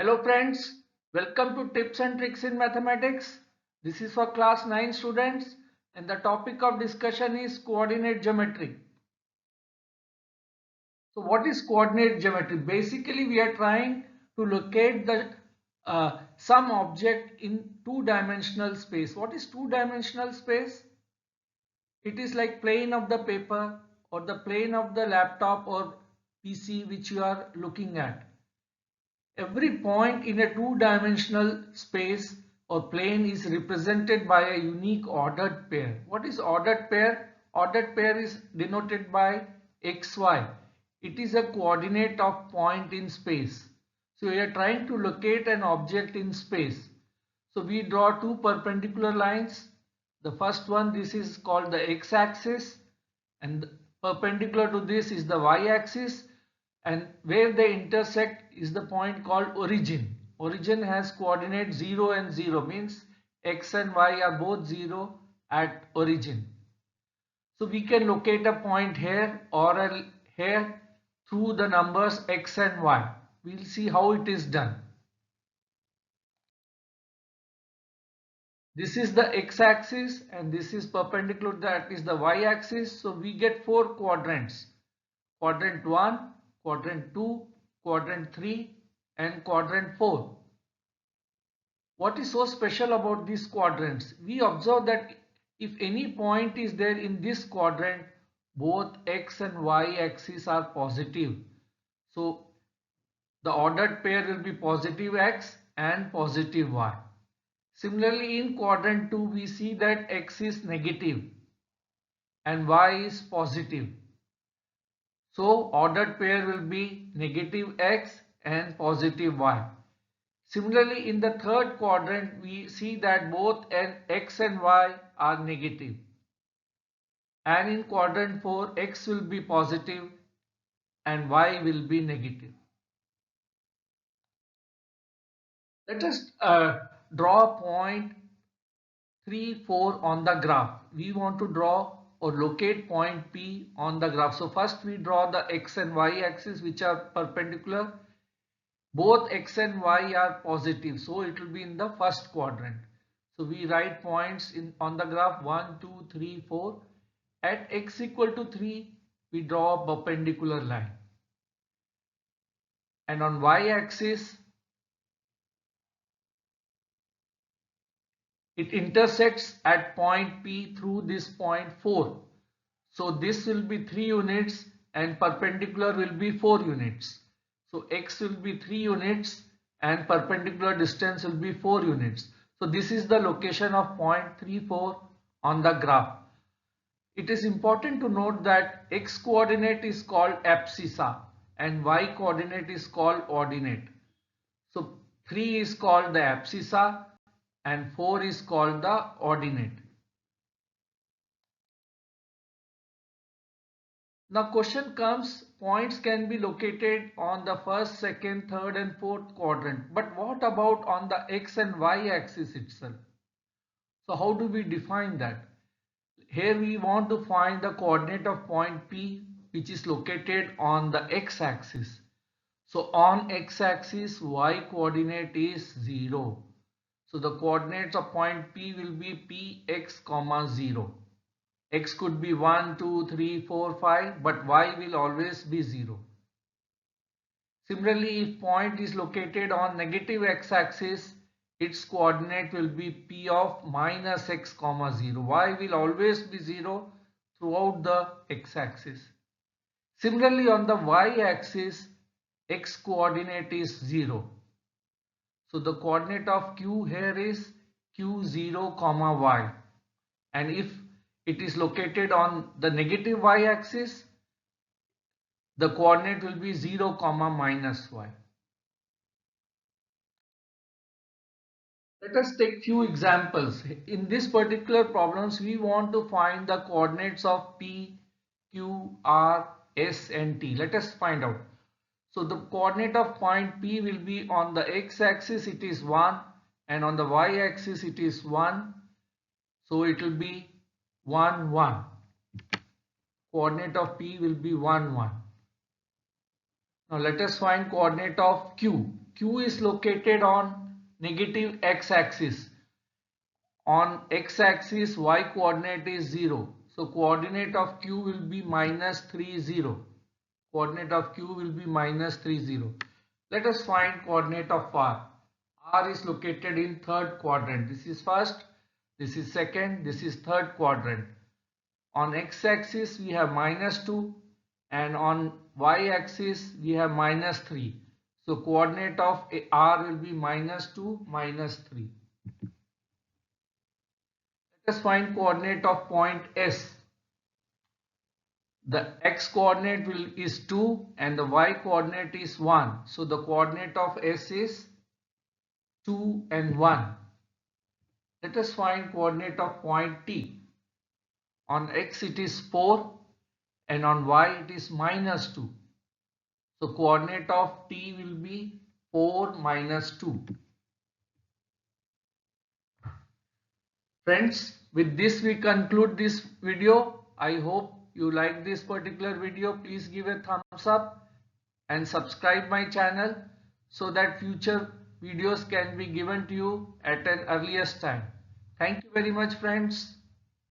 Hello friends, welcome to Tips and Tricks in Mathematics. This is for class 9 students and the topic of discussion is coordinate geometry. So what is coordinate geometry? Basically we are trying to locate the some object in two-dimensional space. What is two-dimensional space? It is like plane of the paper or the plane of the laptop or PC which you are looking at. Every point in a two-dimensional space or plane is represented by a unique ordered pair. What is ordered pair? Ordered pair is denoted by xy. It is a coordinate of point in space. So we are trying to locate an object in space. So we draw two perpendicular lines. The first one, this is called the x-axis, and perpendicular to this is the y-axis, and where they intersect is the point called origin. Origin has coordinate 0 and 0, means x and y are both 0 at origin. So we can locate a point here or here through the numbers x and y. We'll see how it is done. This is the x-axis and this is perpendicular, that is the y-axis. So we get four quadrants: quadrant 1, quadrant 2, quadrant 3 and quadrant 4. What is so special about these quadrants? We observe that if any point is there in this quadrant, both x and y axis are positive. So the ordered pair will be positive x and positive y. Similarly, in quadrant 2 we see that x is negative and y is positive. So ordered pair will be negative x and positive y. Similarly, in the third quadrant we see that both x and y are negative. And in quadrant 4 x will be positive and y will be negative. Let us draw point 3, 4 on the graph. We want to draw or locate point P on the graph. So first we draw the x and y axis which are perpendicular. Both x and y are positive, so it will be in the first quadrant. So we write points on the graph 1, 2, 3, 4. At x equal to 3, we draw a perpendicular line. And on y axis, it intersects at point P through this point 4. So this will be 3 units and perpendicular will be 4 units. So x will be 3 units and perpendicular distance will be 4 units. So this is the location of point 3, 4 on the graph. It is important to note that x coordinate is called abscissa and y coordinate is called ordinate. So 3 is called the abscissa and 4 is called the ordinate. Now question comes, points can be located on the first, second, third and fourth quadrant. But what about on the x and y axis itself? So how do we define that? Here we want to find the coordinate of point P which is located on the x axis. So on x axis y coordinate is 0. So the coordinates of point P will be px, 0. X could be 1, 2, 3, 4, 5, but y will always be 0. Similarly, if point is located on negative x-axis, its coordinate will be p of minus x, 0. Y will always be 0 throughout the x-axis. Similarly, on the y-axis, x coordinate is 0. So the coordinate of q here is q0, y. And if it is located on the negative y-axis, the coordinate will be 0, minus y. Let us take few examples. In this particular problems, we want to find the coordinates of P, Q, R, S and T. Let us find out. So the coordinate of point P will be on the x-axis it is 1 and on the y-axis it is 1. So it will be 1, 1. Coordinate of P will be 1, 1. Now let us find coordinate of Q. Q is located on negative x-axis. On x-axis, y coordinate is 0. So coordinate of Q will be minus 3, 0. Coordinate of Q will be minus 3, 0. Let us find coordinate of R. R is located in third quadrant. This is first, this is second, this is third quadrant. On x-axis we have minus 2 and on y-axis we have minus 3. So coordinate of R will be minus 2, minus 3. Let us find coordinate of point S. The x coordinate is 2 and the y coordinate is 1. So the coordinate of S is 2 and 1. Let us find coordinate of point T. On x it is 4 and on y it is minus 2. So coordinate of T will be 4 minus 2. Friends, with this we conclude this video. I hope you like this particular video. Please give a thumbs up and subscribe my channel so that future videos can be given to you at an earliest time. Thank you very much, friends.